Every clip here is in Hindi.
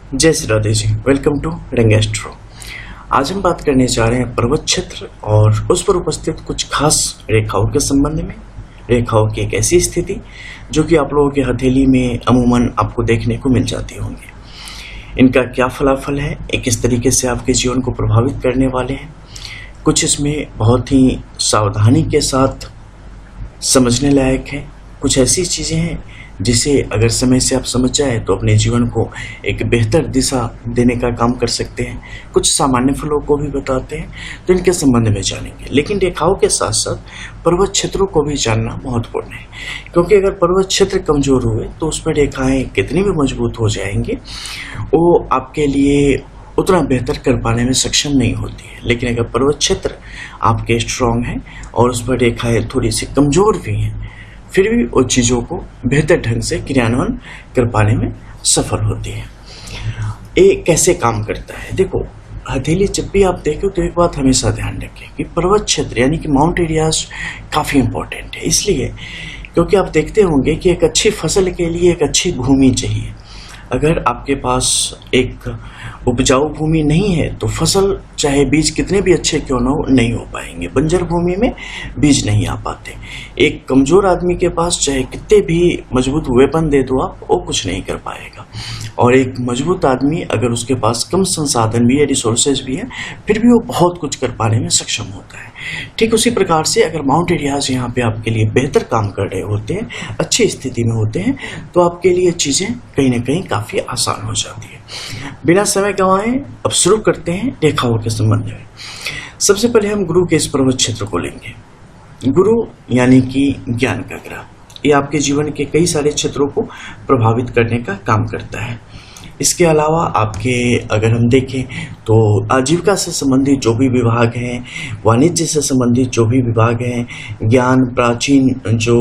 जय श्री राधे जी। वेलकम टू रंग एस्ट्रो। आज हम बात करने जा रहे हैं पर्वत क्षेत्र और उस पर उपस्थित कुछ खास रेखाओं के संबंध में। रेखाओं की एक ऐसी स्थिति जो कि आप लोगों की हथेली में अमूमन आपको देखने को मिल जाती होंगी। इनका क्या फलाफल है, ये किस तरीके से आपके जीवन को प्रभावित करने वाले हैं, कुछ इसमें बहुत ही सावधानी के साथ समझने लायक है। कुछ ऐसी चीज़ें हैं जिसे अगर समय से आप समझ जाए तो अपने जीवन को एक बेहतर दिशा देने का काम कर सकते हैं। कुछ सामान्य फलों को भी बताते हैं, तो इनके संबंध में जानेंगे। लेकिन रेखाओं के साथ साथ पर्वत क्षेत्रों को भी जानना महत्वपूर्ण है, क्योंकि अगर पर्वत क्षेत्र कमजोर हुए तो उस पर रेखाएं कितनी भी मजबूत हो जाएंगी, वो आपके लिए उतना बेहतर कर पाने में सक्षम नहीं होती है। लेकिन अगर पर्वत क्षेत्र आपके स्ट्रांग है और उस पर रेखाएं थोड़ी सी कमजोर भी हैं, फिर भी वो चीज़ों को बेहतर ढंग से क्रियान्वयन कर पाने में सफल होती है। ये कैसे काम करता है? देखो, हथेली जब भी आप देखो तो एक बात हमेशा ध्यान रखें कि पर्वत क्षेत्र यानी कि माउंट एरियाज काफ़ी इंपॉर्टेंट है। इसलिए क्योंकि आप देखते होंगे कि एक अच्छी फसल के लिए एक अच्छी भूमि चाहिए। अगर आपके पास एक उपजाऊ भूमि नहीं है तो फसल चाहे बीज कितने भी अच्छे क्यों ना हो, नहीं हो पाएंगे। बंजर भूमि में बीज नहीं आ पाते। एक कमजोर आदमी के पास चाहे कितने भी मजबूत वेपन दे दो आप, वो कुछ नहीं कर पाएगा। और एक मजबूत आदमी अगर उसके पास कम संसाधन भी है, रिसोर्सेज भी है, फिर भी वो बहुत कुछ कर पाने में सक्षम होता है। ठीक उसी प्रकार से अगर माउंट एरियाज यहाँ पे आपके लिए बेहतर काम कर रहे होते हैं, अच्छी स्थिति में होते हैं, तो आपके लिए चीज़ें कहीं ना कहीं काफ़ी आसान हो जाती है। बिना समय गंवाए अब शुरू करते हैं रेखाओं के संबंध में। सबसे पहले हम गुरु के इस पर्वत क्षेत्र को लेंगे। गुरु यानी कि ज्ञान का ग्रह, ये आपके जीवन के कई सारे क्षेत्रों को प्रभावित करने का काम करता है। इसके अलावा आपके अगर हम देखें तो आजीविका से संबंधित जो भी विभाग हैं, वाणिज्य से संबंधित जो भी विभाग हैं, ज्ञान, प्राचीन जो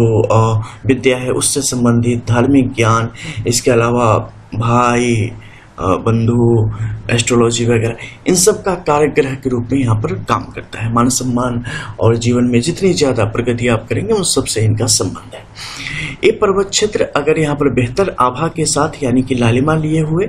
विद्या है उससे संबंधित, धार्मिक ज्ञान, इसके अलावा भाई बंधु, एस्ट्रोलॉजी वगैरह, इन सब का कारक ग्रह के रूप में यहाँ पर काम करता है। मान सम्मान और जीवन में जितनी ज़्यादा प्रगति आप करेंगे उन सबसे इनका संबंध है। ये पर्वत क्षेत्र अगर यहाँ पर बेहतर आभा के साथ यानी कि लालिमा लिए हुए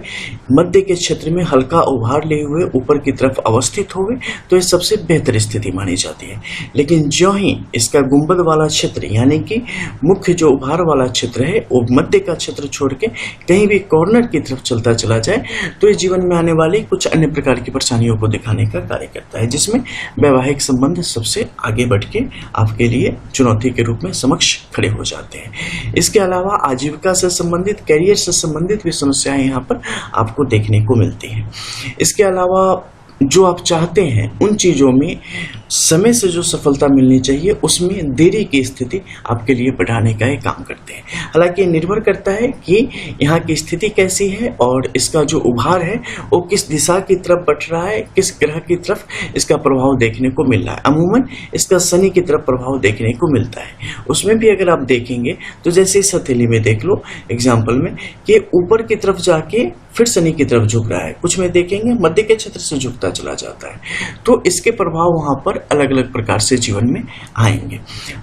मध्य के क्षेत्र में हल्का उभार लिए हुए ऊपर की तरफ अवस्थित होवे तो ये सबसे बेहतर स्थिति मानी जाती है। लेकिन ज्यों ही इसका गुंबद वाला क्षेत्र यानी कि मुख्य जो उभार वाला क्षेत्र है वो मध्य का क्षेत्र छोड़ के कहीं भी कॉर्नर की तरफ चलता चला जाए तो ये जीवन में आने वाली कुछ अन्य प्रकार की परेशानियों को दिखाने का कार्य करता है, जिसमें वैवाहिक संबंध सबसे आगे बढ़ के आपके लिए चुनौती के रूप में समक्ष खड़े हो जाते हैं। इसके अलावा आजीविका से संबंधित, कैरियर से संबंधित भी समस्याएं यहाँ पर आपको देखने को मिलती हैं। इसके अलावा जो आप चाहते हैं उन चीज़ों में समय से जो सफलता मिलनी चाहिए उसमें देरी की स्थिति आपके लिए बढ़ाने का ही काम करते हैं। हालांकि निर्भर करता है कि यहाँ की स्थिति कैसी है और इसका जो उभार है वो किस दिशा की तरफ बढ़ रहा है, किस ग्रह की तरफ इसका प्रभाव देखने को मिल रहा है। अमूमन इसका शनि की तरफ प्रभाव देखने को मिलता है। उसमें भी अगर आप देखेंगे तो जैसे इस हथेली में देख लो एग्जाम्पल में कि ऊपर की तरफ जाके फिर शनि की तरफ झुक रहा है, कुछ में देखेंगे मध्य के क्षेत्र से झुकता चला जाता है। तो इसके प्रभाव वहां पर अलग अलग प्रकार से जीवन में आएंगे।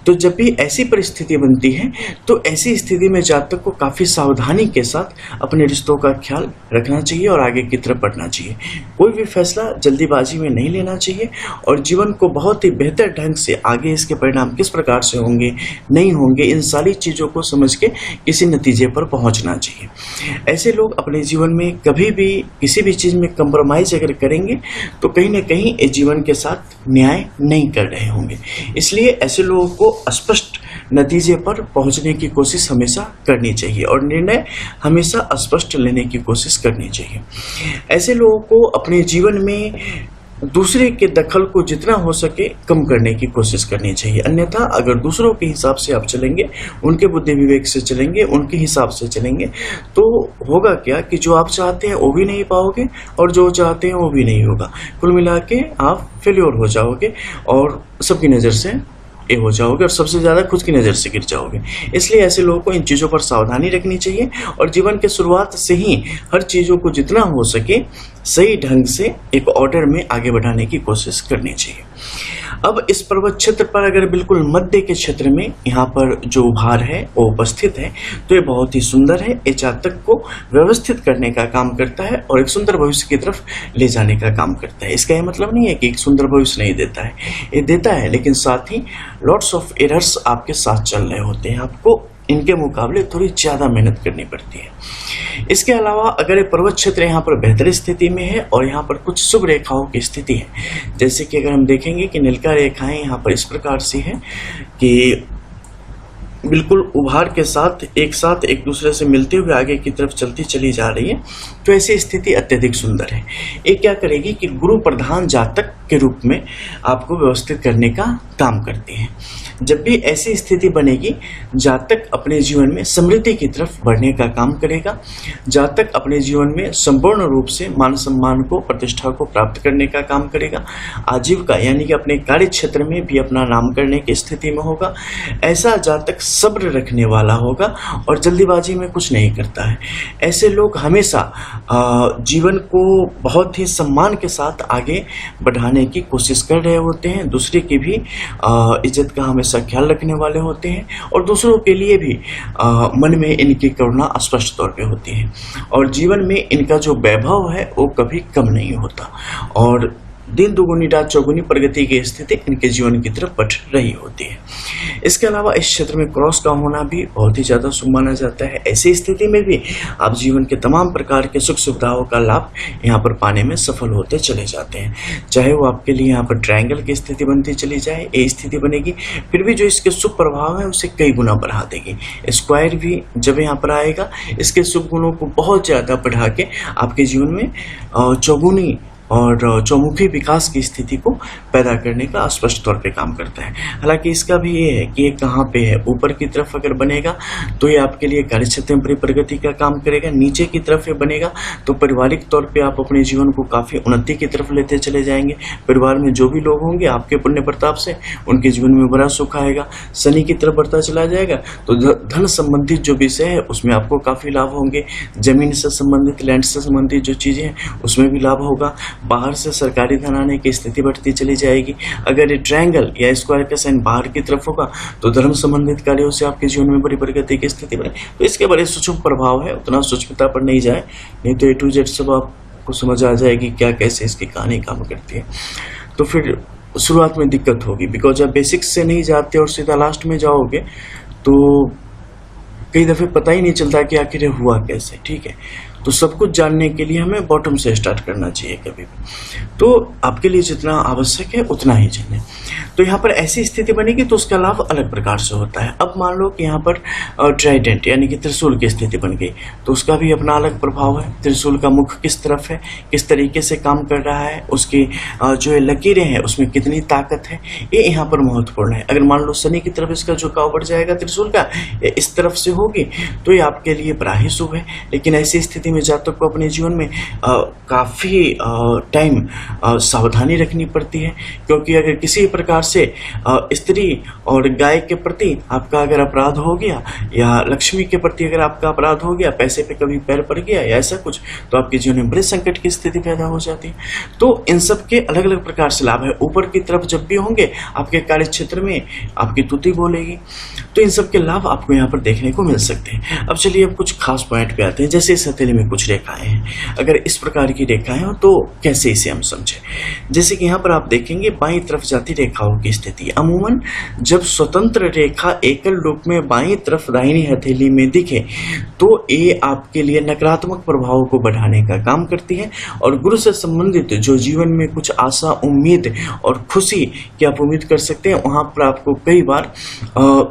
तो जब भी ऐसी परिस्थिति बनती है तो ऐसी स्थिति में जातक को काफी सावधानी के साथ अपने रिश्तों का ख्याल रखना चाहिए और आगे की तरफ बढ़ना चाहिए। कोई भी फैसला जल्दीबाजी में नहीं लेना चाहिए और जीवन को बहुत ही बेहतर ढंग से आगे इसके परिणाम किस प्रकार से होंगे नहीं होंगे, इन सारी चीजों को समझ के किसी नतीजे पर पहुंचना चाहिए। ऐसे लोग अपने जीवन में कभी भी किसी भी चीज में कंप्रोमाइज अगर करेंगे तो कहीं ना कहीं जीवन के साथ न्याय नहीं कर रहे होंगे। इसलिए ऐसे लोगों को स्पष्ट नतीजे पर पहुंचने की कोशिश हमेशा करनी चाहिए और निर्णय हमेशा स्पष्ट लेने की कोशिश करनी चाहिए। ऐसे लोगों को अपने जीवन में दूसरे के दखल को जितना हो सके कम करने की कोशिश करनी चाहिए। अन्यथा अगर दूसरों के हिसाब से आप चलेंगे, उनके बुद्धि विवेक से चलेंगे, उनके हिसाब से चलेंगे, तो होगा क्या कि जो आप चाहते हैं वो भी नहीं पाओगे और जो चाहते हैं वो भी नहीं होगा। कुल मिला के आप फेल्योर हो जाओगे और सबकी नज़र से ये हो जाओगे और सबसे ज़्यादा खुद की नज़र से गिर जाओगे। इसलिए ऐसे लोगों को इन चीज़ों पर सावधानी रखनी चाहिए और जीवन के शुरुआत से ही हर चीज़ों को जितना हो सके सही ढंग से एक ऑर्डर में आगे बढ़ाने की कोशिश करनी चाहिए। अब इस पर्वत क्षेत्र पर अगर बिल्कुल मध्य के क्षेत्र में यहाँ पर जो उभार है वो उपस्थित है, तो ये बहुत ही सुंदर है। ये जातक को व्यवस्थित करने का काम करता है और एक सुंदर भविष्य की तरफ ले जाने का काम करता है। इसका यह मतलब नहीं है कि एक सुंदर भविष्य नहीं देता है, ये देता है, लेकिन साथ ही लॉट्स ऑफ एरर्स आपके साथ चल रहे होते हैं। आपको इनके मुकाबले थोड़ी ज़्यादा मेहनत करनी पड़ती है। इसके अलावा अगर ये पर्वत क्षेत्र यहाँ पर बेहतर स्थिति में है और यहाँ पर कुछ शुभ रेखाओं की स्थिति है, जैसे कि अगर हम देखेंगे कि नीलका रेखाएं यहाँ पर इस प्रकार से है कि बिल्कुल उभार के साथ एक दूसरे से मिलते हुए आगे की तरफ चलती चली जा रही है, तो ऐसी स्थिति अत्यधिक सुंदर है। ये क्या करेगी कि गुरु प्रधान जातक के रूप में आपको व्यवस्थित करने का काम करती है। जब भी ऐसी स्थिति बनेगी, जातक अपने जीवन में समृद्धि की तरफ बढ़ने का काम करेगा। जातक अपने जीवन में संपूर्ण रूप से मान सम्मान को, प्रतिष्ठा को प्राप्त करने का काम करेगा। आजीविका यानी कि अपने कार्य क्षेत्र में भी अपना नाम करने की स्थिति में होगा। ऐसा जातक सब्र रखने वाला होगा और जल्दीबाजी में कुछ नहीं करता है। ऐसे लोग हमेशा जीवन को बहुत ही सम्मान के साथ आगे बढ़ाने की कोशिश कर रहे होते हैं। दूसरे की भी इज्जत का हमेशा ख्याल रखने वाले होते हैं और दूसरों के लिए भी मन में इनकी करुणा स्पष्ट तौर पे होती है और जीवन में इनका जो वैभव है वो कभी कम नहीं होता और दिन दुगुनी रात चौगुनी प्रगति की स्थिति इनके जीवन की तरफ बढ़ रही होती है। इसके अलावा इस क्षेत्र में क्रॉस का होना भी बहुत ही ज़्यादा शुभ माना जाता है। ऐसी स्थिति में भी आप जीवन के तमाम प्रकार के सुख सुविधाओं का लाभ यहाँ पर पाने में सफल होते चले जाते हैं। चाहे वो आपके लिए यहाँ पर ट्रायंगल की स्थिति बनती चली जाए, ये स्थिति बनेगी, फिर भी जो इसके शुभ प्रभाव है उसे कई गुना बढ़ा देगी। स्क्वायर भी जब यहाँ पर आएगा, इसके शुभ गुणों को बहुत ज़्यादा बढ़ा के आपके जीवन में चौगुनी और चौमुखी विकास की स्थिति को पैदा करने का स्पष्ट तौर पे काम करता है। हालांकि इसका भी ये है कि ये कहाँ पे है, ऊपर की तरफ अगर बनेगा तो ये आपके लिए कार्य क्षेत्र में बड़ी प्रगति का काम करेगा। नीचे की तरफ ये बनेगा तो पारिवारिक तौर पे आप अपने जीवन को काफ़ी उन्नति की तरफ लेते चले जाएंगे। परिवार में जो भी लोग होंगे आपके पुण्य प्रताप से उनके जीवन में बड़ा सुख आएगा। शनि की तरफ बढ़ता चला जाएगा तो धन संबंधित जो विषय है उसमें आपको काफ़ी लाभ होंगे। जमीन से संबंधित, लैंड से संबंधित जो चीज़ें हैं उसमें भी लाभ होगा। बाहर से सरकारी धन आने की स्थिति बढ़ती चली जाएगी। अगर ये ट्रायंगल या स्क्वायर का साइन बाहर की तरफ होगा तो धर्म संबंधित कार्यों से आपके जीवन में बड़ी प्रगति की स्थिति बने। तो इसके बड़े सूक्ष्म प्रभाव है, उतना सूक्ष्मता पर नहीं जाए, नहीं तो A to Z सब आपको समझ आ जाएगी क्या कैसे इसकी कहानी काम करती है। तो फिर शुरुआत में दिक्कत होगी, बिकॉज आप बेसिक्स से नहीं जाते और सीधा लास्ट में जाओगे तो कई दफ़े पता ही नहीं चलता कि आखिर हुआ कैसे। ठीक है, तो सब कुछ जानने के लिए हमें बॉटम से स्टार्ट करना चाहिए कभी भी। तो आपके लिए जितना आवश्यक है उतना ही जाने। तो यहाँ पर ऐसी स्थिति बनेगी तो उसका लाभ अलग प्रकार से होता है। अब मान लो कि यहाँ पर ट्राइडेंट यानी कि त्रिशूल की स्थिति बन गई तो उसका भी अपना अलग प्रभाव है। त्रिशूल का मुख किस तरफ है, किस तरीके से काम कर रहा है, उसकी जो लकीरें हैं उसमें कितनी ताकत है, ये यहाँ पर महत्वपूर्ण है। अगर मान लो शनि की तरफ इसका झुकाव बढ़ जाएगा त्रिशूल का, इस तरफ से होगी तो ये आपके लिए बड़ा ही शुभ है। लेकिन ऐसी स्थिति में जातक को अपने जीवन में काफ़ी टाइम सावधानी रखनी पड़ती है, क्योंकि अगर किसी प्रकार से स्त्री और गाय के प्रति आपका अगर अपराध हो गया या लक्ष्मी के प्रति अगर आपका अपराध हो गया, पैसे पे कभी पैर पड़ गया या ऐसा कुछ, तो आपके जीवन में बड़े संकट की स्थिति पैदा हो जाती है। तो इन सब के अलग अलग प्रकार से लाभ है। ऊपर की तरफ जब भी होंगे आपके कार्य क्षेत्र में आपकी तुति बोलेगी, तो इन सब के लाभ आपको यहाँ पर देखने को मिल सकते हैं। अब चलिए अब कुछ खास पॉइंट पे आते हैं। जैसे इस हथेली में कुछ रेखाएं हैं, अगर इस प्रकार की रेखाएं हो तो कैसे इसे हम समझें। जैसे कि यहाँ पर आप देखेंगे बाईं तरफ जाती रेखाओं की स्थिति। अमूमन जब स्वतंत्र रेखा एकल रूप में बाईं तरफ दाहिनी हथेली में दिखे तो ये आपके लिए नकारात्मक प्रभावों को बढ़ाने का काम करती है और गुरु से संबंधित जो जीवन में कुछ आशा, उम्मीद और खुशी की आप उम्मीद कर सकते हैं, वहां पर आपको कई बार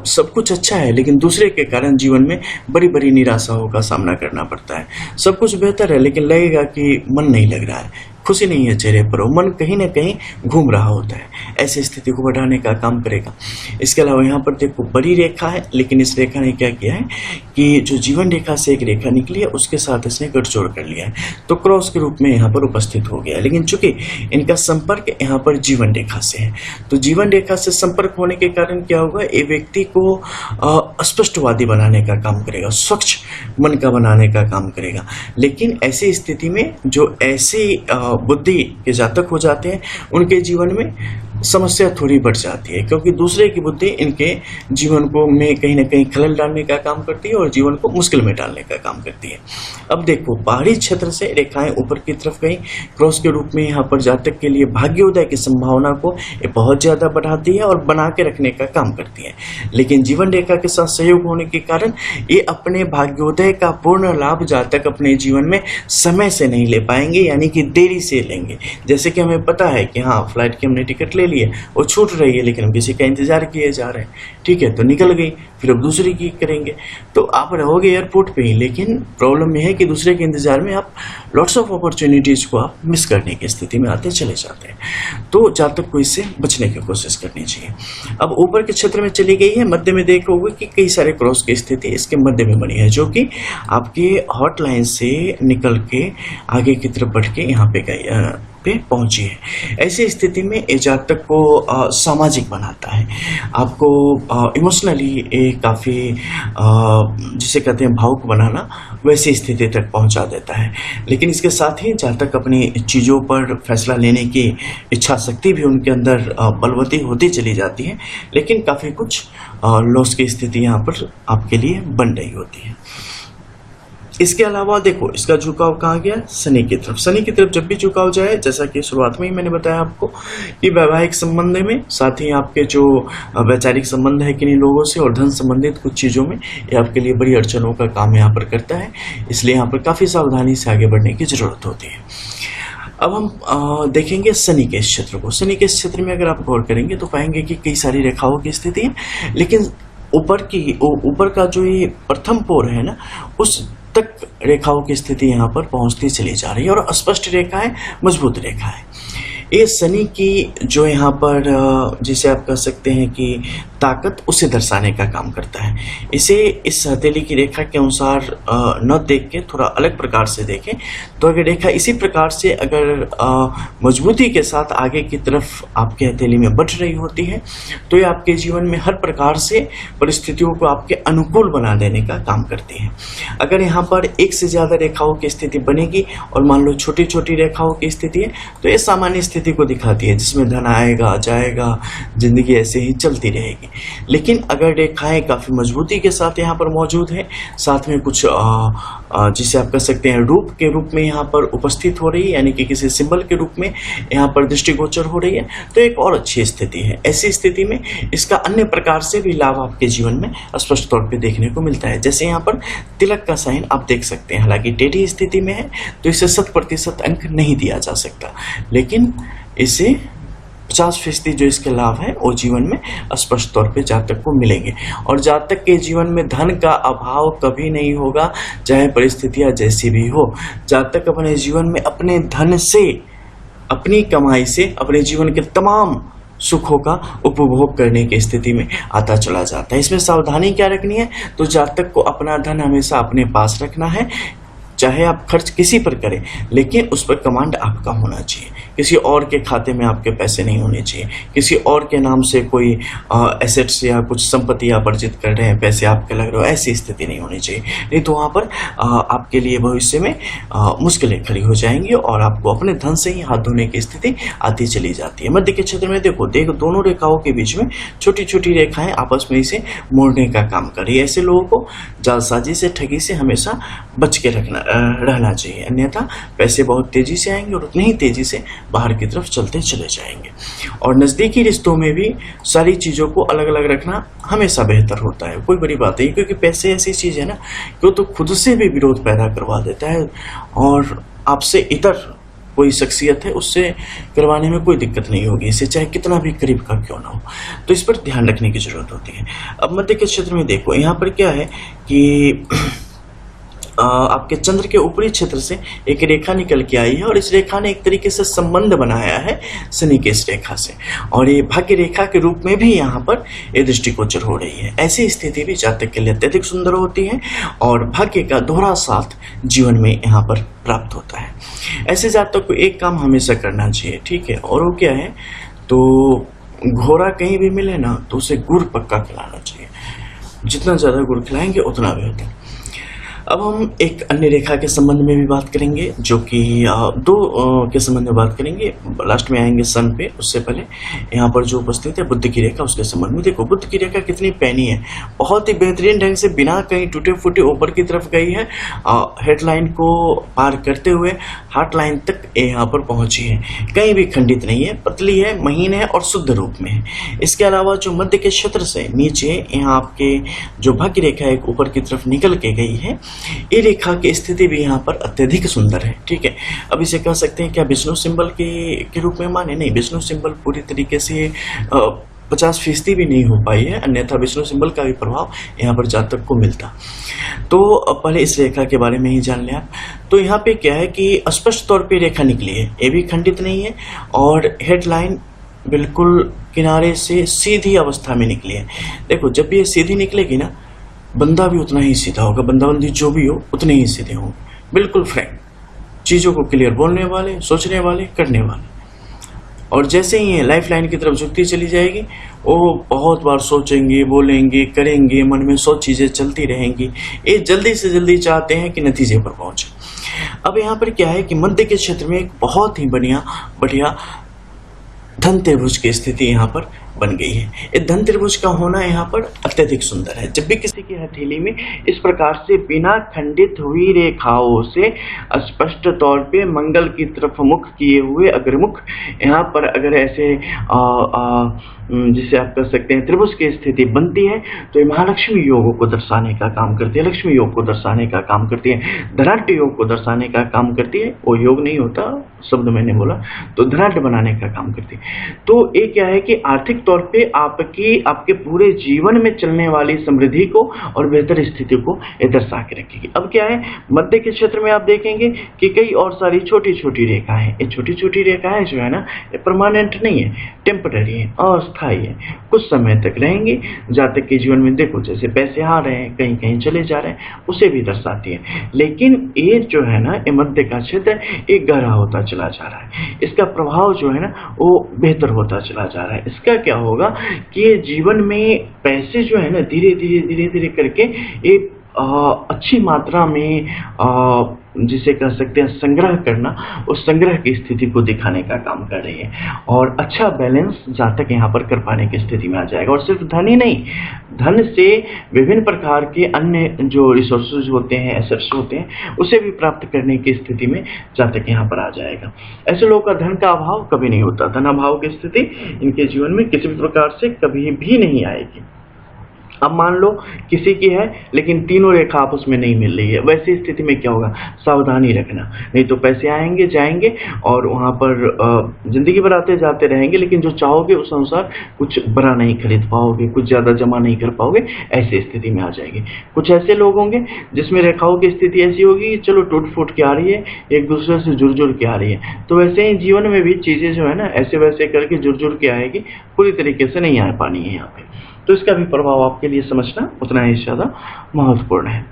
सब कुछ अच्छा है लेकिन दूसरे के कारण जीवन में बड़ी बड़ी निराशाओं का सामना करना पड़ता है। सब कुछ बेहतर है लेकिन लगेगा कि मन नहीं लग रहा है, खुशी नहीं है चेहरे पर, मन कहीं ना कहीं घूम रहा होता है। ऐसी स्थिति को बढ़ाने का काम करेगा। इसके अलावा यहाँ पर देखो बड़ी रेखा है, लेकिन इस रेखा ने क्या किया है कि जो जीवन रेखा से एक रेखा निकली है उसके साथ इसने गठजोड़ कर लिया है, तो क्रॉस के रूप में यहाँ पर उपस्थित हो गया है। लेकिन चूंकि इनका संपर्क यहाँ पर जीवन रेखा से है, तो जीवन रेखा से संपर्क होने के कारण क्या होगा, ये व्यक्ति को स्पष्टवादी बनाने का काम करेगा, स्वच्छ मन का बनाने का काम करेगा। लेकिन ऐसी स्थिति में जो ऐसी बुद्धि के जातक हो जाते हैं उनके जीवन में समस्या थोड़ी बढ़ जाती है, क्योंकि दूसरे की बुद्धि इनके जीवन को में कहीं ना कहीं खलल डालने का काम करती है और जीवन को मुश्किल में डालने का काम करती है। अब देखो, बाहरी क्षेत्र से रेखाएं ऊपर की तरफ गई क्रॉस के रूप में, यहाँ पर जातक के लिए भाग्योदय की संभावना को ये बहुत ज्यादा बढ़ाती है और बना के रखने का काम करती है। लेकिन जीवन रेखा के साथ सहयोग होने के कारण ये अपने भाग्योदय का पूर्ण लाभ जातक अपने जीवन में समय से नहीं ले पाएंगे, यानी कि देरी से लेंगे। जैसे कि हमें पता है कि हाँ, फ्लाइट की हमने टिकट ले लिए, वो छूट रही है, लेकिन हम किसी का इंतजार किए जा रहे हैं, ठीक है, तो निकल गई, फिर अब दूसरी की करेंगे, तो आप रहोगे एयरपोर्ट पे ही। लेकिन प्रॉब्लम यह है कि दूसरे के इंतजार में आप लॉट्स ऑफ अपॉर्चुनिटीज को आप मिस करने की स्थिति में आते चले जाते हैं। तो जातक को इससे बचने की कोशिश करनी चाहिए। अब ऊपर के क्षेत्र में चली गई है, मध्य में देखोगे कि कई सारे क्रॉस की स्थिति इसके मध्य में बनी है, जो कि आपके हॉट लाइन से निकल के आगे की तरफ बढ़ के यहाँ पे पहुंची है। ऐसी स्थिति में ये जातक को सामाजिक बनाता है, आपको इमोशनली काफ़ी जिसे कहते हैं भावुक बनाना, वैसी स्थिति तक पहुंचा देता है। लेकिन इसके साथ ही जातक अपनी चीज़ों पर फैसला लेने की इच्छा शक्ति भी उनके अंदर बलवती होती चली जाती है, लेकिन काफ़ी कुछ लॉस की स्थिति यहाँ पर आपके लिए बन रही होती है। इसके अलावा देखो, इसका झुकाव कहाँ गया? शनि की तरफ। शनि की तरफ जब भी झुकाव जाए, जैसा कि शुरुआत में ही मैंने बताया आपको कि वैवाहिक संबंध में, साथ ही आपके जो वैचारिक संबंध है किन्हीं लोगों से और धन संबंधित कुछ चीज़ों में, ये आपके लिए बड़ी अड़चनों का काम यहाँ पर करता है। इसलिए यहाँ पर काफ़ी सावधानी से आगे बढ़ने की जरूरत होती है। अब हम देखेंगे शनि के क्षेत्र को। शनि के क्षेत्र में अगर आप गौर करेंगे तो पाएंगे कि कई सारी रेखाओं की स्थिति है, लेकिन ऊपर का जो ये प्रथम पोर है ना, उस तक रेखाओं की स्थिति यहाँ पर पहुंचती चली जा रही है और स्पष्ट रेखा है, मजबूत रेखा है। ये शनि की जो यहाँ पर जिसे आप कह सकते हैं कि ताकत, उसे दर्शाने का काम करता है। इसे इस हथेली की रेखा के अनुसार न देख के थोड़ा अलग प्रकार से देखें तो अगर रेखा इसी प्रकार से अगर मजबूती के साथ आगे की तरफ आपके हथेली में बढ़ रही होती है तो ये आपके जीवन में हर प्रकार से परिस्थितियों को आपके अनुकूल बना देने का काम करती है। अगर यहाँ पर एक से ज़्यादा रेखाओं की स्थिति बनेगी और मान लो छोटी छोटी रेखाओं की स्थिति है तो ये सामान्य स्थिति को दिखाती है, जिसमें धन आएगा जाएगा, जिंदगी ऐसे ही चलती रहेगी। लेकिन अगर रेखाएं काफी मजबूती के साथ यहाँ पर मौजूद है, साथ में कुछ जिसे आप कह सकते हैं रूप के रूप में यहाँ पर उपस्थित हो रही है, यानी कि किसी सिंबल के रूप में यहाँ पर दृष्टिगोचर हो रही है, तो एक और अच्छी स्थिति है। ऐसी स्थिति में इसका अन्य प्रकार से भी लाभ आपके जीवन में स्पष्ट तौर पे देखने को मिलता है। जैसे यहाँ पर तिलक का साइन आप देख सकते हैं, हालांकि टेढ़ी स्थिति में है तो इसे 100% अंक नहीं दिया जा सकता, लेकिन इसे 50% जो इसके लाभ है वो जीवन में स्पष्ट तौर पे जातक को मिलेंगे। और जातक के जीवन में धन का अभाव कभी नहीं होगा, चाहे परिस्थितियां जैसी भी हो। जातक अपने जीवन में अपने धन से, अपनी कमाई से अपने जीवन के तमाम सुखों का उपभोग करने की स्थिति में आता चला जाता है। इसमें सावधानी क्या रखनी है? तो जातक को अपना धन हमेशा अपने पास रखना है, चाहे आप खर्च किसी पर करें, लेकिन उस पर कमांड आपका होना चाहिए। किसी और के खाते में आपके पैसे नहीं होने चाहिए, किसी और के नाम से कोई एसेट्स या कुछ संपत्ति आप अर्जित कर रहे हैं, पैसे आपके लग रहे हो, ऐसी स्थिति नहीं होनी चाहिए। नहीं तो वहाँ पर आपके लिए भविष्य में मुश्किलें खड़ी हो जाएंगी और आपको अपने धन से ही हाथ धोने की स्थिति आती चली जाती है। मध्य के क्षेत्र में देखो दोनों रेखाओं के बीच में छोटी छोटी रेखाएं आपस में इसे मोड़ने का काम कर रही है। ऐसे लोगों को जालसाजी से, ठगी से हमेशा बच के रहना चाहिए, अन्यथा पैसे बहुत तेजी से आएंगे और उतनी ही तेजी से बाहर की तरफ चलते चले जाएंगे। और नजदीकी रिश्तों में भी सारी चीजों को अलग अलग रखना हमेशा बेहतर होता है, कोई बड़ी बात नहीं, क्योंकि पैसे ऐसी चीज है ना कि वो तो खुद से भी विरोध पैदा करवा देता है और आपसे इतर कोई शख्सियत है उससे करवाने में कोई दिक्कत नहीं होगी, इसे चाहे कितना भी करीब का क्यों ना हो। तो इस पर ध्यान रखने की जरूरत होती है। अब मध्य के क्षेत्र में देखो, यहाँ पर क्या है कि आपके चंद्र के ऊपरी क्षेत्र से एक रेखा निकल के आई है और इस रेखा ने एक तरीके से संबंध बनाया है शनि के इस रेखा से, और ये भाग्य रेखा के रूप में भी यहाँ पर ये दृष्टिगोचर हो रही है। ऐसी स्थिति भी जातक के लिए अत्यधिक सुंदर होती है और भाग्य का दोहरा साथ जीवन में यहाँ पर प्राप्त होता है। ऐसे जातक को एक काम हमेशा करना चाहिए, ठीक है, और वो क्या है, तो घोड़ा कहीं भी मिले ना तो उसे गुड़ पक्का खिलाना चाहिए, जितना ज्यादा गुड़ खिलाएंगे उतना बेहतर। अब हम एक अन्य रेखा के संबंध में भी बात करेंगे, जो कि दो के संबंध में बात करेंगे। लास्ट में आएंगे सन पे, उससे पहले यहाँ पर जो उपस्थित है बुध की रेखा, उसके संबंध में देखो बुध की रेखा कितनी पैनी है, बहुत ही बेहतरीन ढंग से बिना कहीं टूटे फूटे ऊपर की तरफ गई है, हेडलाइन को पार करते हुए हार्ट लाइन तक यहाँ पर पहुंची है, कहीं भी खंडित नहीं है, पतली है, महीन है और शुद्ध रूप में है। इसके अलावा जो मध्य के क्षेत्र से नीचे यहाँ आपके जो भाग्य रेखा एक ऊपर की तरफ निकल के गई है, ये रेखा की स्थिति भी यहाँ पर अत्यधिक सुंदर है। ठीक है, अब इसे कह सकते हैं क्या विष्णु सिंबल के रूप में माने? नहीं, विष्णु सिंबल पूरी तरीके से 50% भी नहीं हो पाई है, अन्यथा विष्णु सिंबल का भी प्रभाव यहाँ पर जातक को मिलता। तो पहले इस रेखा के बारे में ही जान लें आप। तो यहाँ पे क्या है कि स्पष्ट तौर पे रेखा निकली है, ये भी खंडित नहीं है और हेडलाइन बिल्कुल किनारे से सीधी अवस्था में निकली है। देखो जब भी ये सीधी निकलेगी ना, बंदा भी उतना ही सीधा होगा, बंदाबंदी जो भी हो उतने ही सीधे होंगे, बिल्कुल फ्रैंक, चीज़ों को क्लियर बोलने वाले, सोचने वाले, करने वाले। और जैसे ही ये लाइफ लाइन की तरफ झुकती चली जाएगी, वो बहुत बार सोचेंगे, बोलेंगे, करेंगे, मन में 100 चीज़ें चलती रहेंगी, ये जल्दी से जल्दी चाहते हैं कि नतीजे पर पहुंचे। अब यहाँ पर क्या है कि मध्य के क्षेत्र में एक बहुत ही बढ़िया धन त्रिभुज की स्थिति यहाँ पर बन गई है। ये धन त्रिभुज का होना यहाँ पर अत्यधिक सुंदर है। जब भी किसी की हथेली में इस प्रकार से बिना खंडित हुई रेखाओं से स्पष्ट तौर पे मंगल की तरफ मुख किए हुए अग्रमुख यहाँ पर अगर ऐसे जिसे आप कह सकते हैं त्रिभुज की स्थिति बनती है, तो ये महालक्ष्मी योगों को दर्शाने का काम करती है, लक्ष्मी योग को दर्शाने का काम करती है, धनाढ्य योग को दर्शाने का काम करती है। वो योग नहीं होता, शब्द मैंने बोला, तो धनाढ्य बनाने का काम करती है। तो ये क्या है कि आर्थिक तौर पे आपके पूरे जीवन में चलने वाली समृद्धि को और बेहतर स्थिति को ये दर्शा के रखेगी। अब क्या है, मध्य के क्षेत्र में आप देखेंगे कि कई और सारी छोटी छोटी रेखाएं, ये छोटी छोटी रेखाएं जो है ना, ये परमानेंट नहीं है, टेम्पररी है, अस्थायी है, कुछ समय तक रहेंगी। जातक के जीवन में देखो जैसे पैसे आ रहे हैं, कहीं कहीं चले जा रहे हैं, उसे भी दर्शाती है। लेकिन ये जो है ना, ये मध्य का क्षेत्र एक गहरा होता चला जा रहा है, इसका प्रभाव जो है ना वो बेहतर होता चला जा रहा है। इसका क्या होगा कि जीवन में पैसे जो है ना धीरे धीरे करके एक अच्छी मात्रा में जिसे कह सकते हैं संग्रह करना, उस संग्रह की स्थिति को दिखाने का काम कर रही है और अच्छा बैलेंस जातक यहाँ पर कर पाने की स्थिति में आ जाएगा। और सिर्फ धन ही नहीं, धन से विभिन्न प्रकार के अन्य जो रिसोर्सेज होते हैं, एसेट्स होते हैं, उसे भी प्राप्त करने की स्थिति में जातक यहाँ पर आ जाएगा। ऐसे लोगों का धन का अभाव कभी नहीं होता, धन अभाव की स्थिति इनके जीवन में किसी भी प्रकार से कभी भी नहीं आएगी। अब मान लो किसी की है लेकिन तीनों रेखा आपस में नहीं मिल रही है, वैसी स्थिति में क्या होगा, सावधानी रखना, नहीं तो पैसे आएंगे जाएंगे और वहाँ पर जिंदगी भर आते जाते रहेंगे, लेकिन जो चाहोगे उस अनुसार कुछ बड़ा नहीं खरीद पाओगे, कुछ ज़्यादा जमा नहीं कर पाओगे, ऐसी स्थिति में आ जाएगी। कुछ ऐसे लोग होंगे जिसमें रेखाओं की स्थिति ऐसी होगी, चलो टूट फूट के आ रही है, एक दूसरे से जुड़ जुड़ के आ रही है, तो वैसे ही जीवन में भी चीज़ें जो है ना ऐसे वैसे करके जुड़ जुड़ के आएगी, पूरी तरीके से नहीं आ पानी है यहाँ पे। तो इसका भी प्रभाव आपके लिए समझना उतना ही ज़्यादा महत्वपूर्ण है।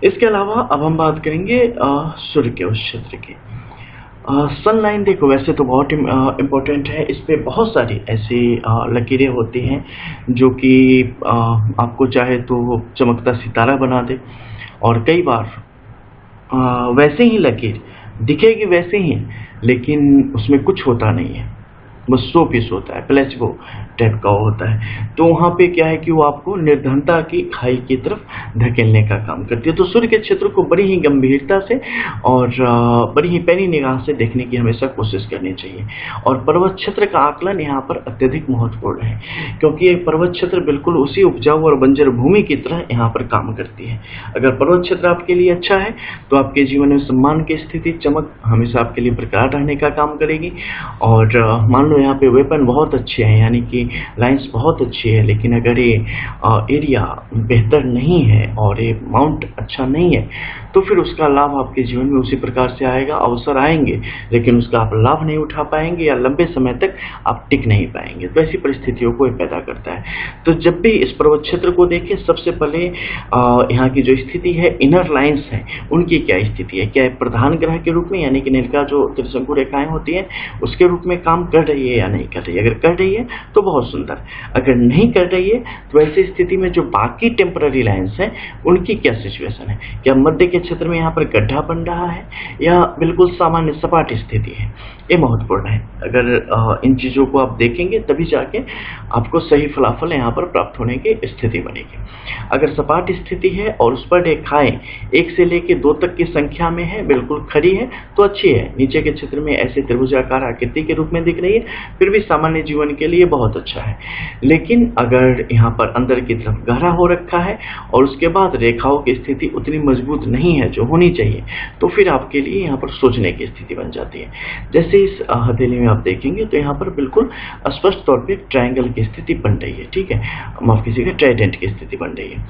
इसके अलावा अब हम बात करेंगे सूर्य के उस क्षेत्र की। सन लाइन देखो वैसे तो बहुत इम्पोर्टेंट है, इस पे बहुत सारी ऐसी लकीरें होती हैं जो कि आपको चाहे तो चमकता सितारा बना दे, और कई बार वैसे ही लकीर दिखेगी वैसे ही, लेकिन उसमें कुछ होता नहीं है, बस 100 पीस होता है, प्लेसिबो टाइप का होता है। तो वहाँ पे क्या है कि वो आपको निर्धनता की खाई की तरफ धकेलने का काम करती है। तो सूर्य के क्षेत्र को बड़ी ही गंभीरता से और बड़ी ही पैनी निगाह से देखने की हमेशा कोशिश करनी चाहिए। और पर्वत क्षेत्र का आकलन यहाँ पर अत्यधिक महत्वपूर्ण है, क्योंकि ये पर्वत क्षेत्र बिल्कुल उसी उपजाऊ और बंजर भूमि की तरह यहाँ पर काम करती है। अगर पर्वत क्षेत्र आपके लिए अच्छा है तो आपके जीवन में सम्मान की स्थिति, चमक हमेशा आपके लिए बरकरार रहने का काम करेगी। और मान लो यहाँ पे वेपन बहुत अच्छे हैं, यानी कि लाइंस बहुत अच्छी है, लेकिन अगर ये एरिया बेहतर नहीं है और ये माउंट अच्छा नहीं है, तो फिर उसका लाभ आपके जीवन में उसी प्रकार से आएगा। अवसर आएंगे लेकिन उसका आप लाभ नहीं उठा पाएंगे या लंबे समय तक आप टिक नहीं पाएंगे। तो ऐसी परिस्थितियों को ये पैदा करता है। तो जब भी इस पर्वत क्षेत्र को देखें, सबसे पहले यहाँ की जो स्थिति है, इनर लाइंस है, उनकी क्या स्थिति है, क्या प्रधान ग्रह के रूप में यानी कि नीलका जो त्रिशंकु रेखाएं होती हैं उसके रूप में काम कर रही रही है या नहीं कर रही है। अगर कर रही है तो बहुत सुंदर, अगर नहीं कर रही है तो ऐसी स्थिति में जो बाकी टेम्पररी लाइन्स हैं उनकी क्या सिचुएशन है, क्या मध्य के क्षेत्र में यहाँ पर गड्ढा बन रहा है या बिल्कुल सामान्य सपाट स्थिति है, ये महत्वपूर्ण है। अगर इन चीज़ों को आप देखेंगे तभी जाके आपको सही फलाफल यहाँ पर प्राप्त होने की स्थिति बनेगी। अगर सपाट स्थिति है और उस पर रेखाएं 1 से लेकर 2 तक की संख्या में है, बिल्कुल खड़ी है, तो अच्छी है। नीचे के क्षेत्र में ऐसे त्रिभुजाकार आकृति के रूप में दिख रही है, फिर भी सामान्य जीवन के लिए बहुत अच्छा है। लेकिन अगर यहाँ पर अंदर की तरफ गहरा हो रखा है और उसके बाद रेखाओं की स्थिति उतनी मजबूत नहीं है जो होनी चाहिए, तो फिर आपके लिए यहाँ पर सोचने की स्थिति बन जाती है। जैसे इस हथेली में आप देखेंगे तो यहाँ पर बिल्कुल स्पष्ट तौर पे ट्रायंगल की स्थिति बन रही है, ठीक है, माफ कीजिएगा, ट्राइडेंट की स्थिति बन रही है।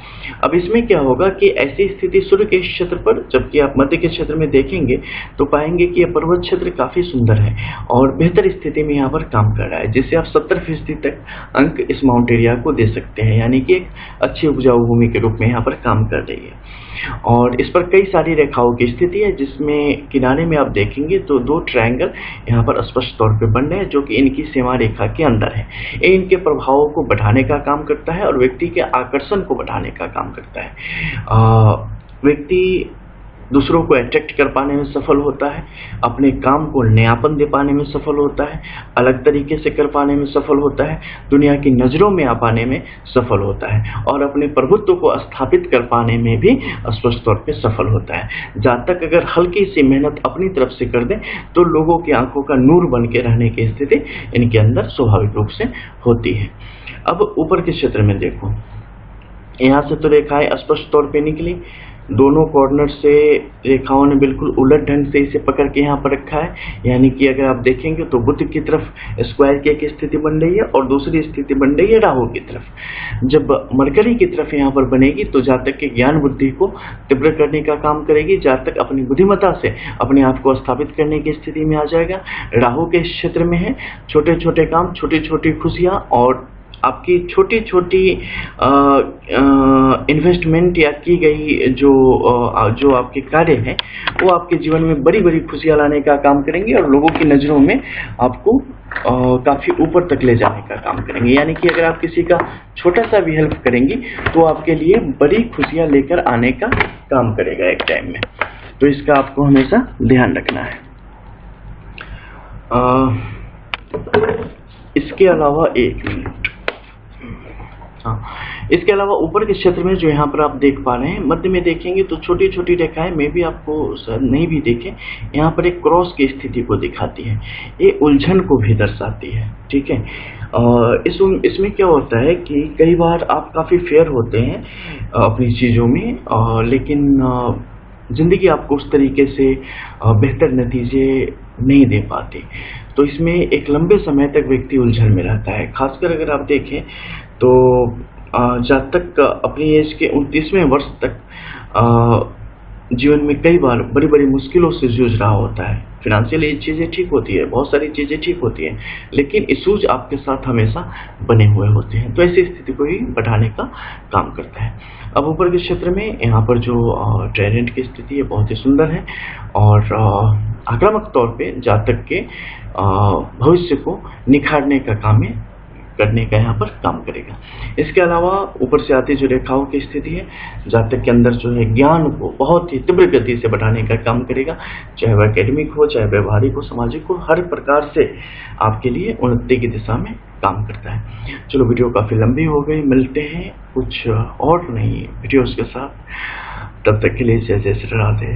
अब इसमें क्या होगा कि ऐसी स्थिति सूर्य के क्षेत्र पर, जबकि आप मध्य के क्षेत्र में देखेंगे तो पाएंगे कि यह पर्वत क्षेत्र काफी सुंदर है और बेहतर स्थिति में यहाँ पर काम कर रहा है, जिससे आप 70% तक अंक इस माउंट एरिया को दे सकते हैं, यानी कि एक अच्छी उपजाऊ भूमि के रूप में यहाँ पर काम कर रही है। और इस पर कई सारी रेखाओं की स्थिति है, जिसमें किनारे में आप देखेंगे तो 2 ट्रायंगल यहाँ पर स्पष्ट तौर पे बन रहे हैं, जो कि इनकी सीमा रेखा के अंदर है। ये इनके प्रभावों को बढ़ाने का काम करता है और व्यक्ति के आकर्षण को बढ़ाने का काम करता है। व्यक्ति दूसरों को अट्रैक्ट कर पाने में सफल होता है, अपने काम को नयापन दे पाने में सफल होता है, अलग तरीके से कर पाने में सफल होता है, दुनिया की नज़रों में आ पाने में सफल होता है और अपने प्रभुत्व को स्थापित कर पाने में भी स्पष्ट तौर पे सफल होता है। जहाँ तक अगर हल्की सी मेहनत अपनी तरफ से कर दें तो लोगों की आंखों का नूर बन के रहने की स्थिति इनके अंदर स्वाभाविक रूप से होती है। अब ऊपर के क्षेत्र में देखो, यहाँ से तो रेखाएं स्पष्ट तौर पे निकली, दोनों कॉर्नर से रेखाओं ने बिल्कुल उलट ढंग से इसे पकड़ के यहाँ पर रखा है, यानी कि अगर आप देखेंगे तो बुध की तरफ स्क्वायर की एक स्थिति बन रही है और दूसरी स्थिति बन रही है राहु की तरफ। जब मरकरी की तरफ यहाँ पर बनेगी तो जातक के ज्ञान बुद्धि को तीव्र करने का काम करेगी, जातक अपनी बुद्धिमत्ता से अपने आप को स्थापित करने की स्थिति में आ जाएगा। राहु के क्षेत्र में है छोटे छोटे काम, छोटी छोटी खुशियाँ और आपकी छोटी छोटी इन्वेस्टमेंट या की गई जो आपके कार्य हैं वो आपके जीवन में बड़ी बड़ी खुशियां लाने का काम करेंगे और लोगों की नज़रों में आपको काफ़ी ऊपर तक ले जाने का काम करेंगे। यानी कि अगर आप किसी का छोटा सा भी हेल्प करेंगी तो आपके लिए बड़ी खुशियां लेकर आने का काम करेगा एक टाइम में, तो इसका आपको हमेशा ध्यान रखना है। इसके अलावा 1 मिनट, इसके अलावा ऊपर के क्षेत्र में जो यहाँ पर आप देख पा रहे हैं, मध्य में देखेंगे तो छोटी छोटी रेखाएं में भी आपको नहीं भी देखें, यहाँ पर एक क्रॉस की स्थिति को दिखाती है, ये उलझन को भी दर्शाती है, ठीक है। इसमें क्या होता है कि कई बार आप काफ़ी फेयर होते हैं अपनी चीज़ों में, लेकिन ज़िंदगी आपको उस तरीके से बेहतर नतीजे नहीं दे पाती, तो इसमें एक लंबे समय तक व्यक्ति उलझन में रहता है। खासकर अगर आप देखें तो जब तक अपनी एज के 29वें वर्ष तक जीवन में कई बार बड़ी बड़ी मुश्किलों से जूझ रहा होता है। फिनेंशियली चीज़ें ठीक होती है, बहुत सारी चीज़ें ठीक होती हैं, लेकिन इशूज आपके साथ हमेशा बने हुए होते हैं, तो ऐसी स्थिति को ही बढ़ाने का काम करता है। अब ऊपर के क्षेत्र में यहाँ पर जो ट्रायडेंट की स्थिति है बहुत ही सुंदर है और आक्रामक तौर पे जातक के भविष्य को निखारने का काम है, करने का यहाँ पर काम करेगा। इसके अलावा ऊपर से आती जो रेखाओं की स्थिति है, जातक के अंदर जो है ज्ञान को बहुत ही तीव्र गति से बढ़ाने का काम करेगा, चाहे वह एकेडमिक हो, चाहे व्यवहारिक हो, सामाजिक हो, हर प्रकार से आपके लिए उन्नति की दिशा में काम करता है। चलो, वीडियो काफ़ी लंबी हो गई, मिलते हैं कुछ और नई वीडियोस के साथ, तब तक के लिए जय जय श्री राधे।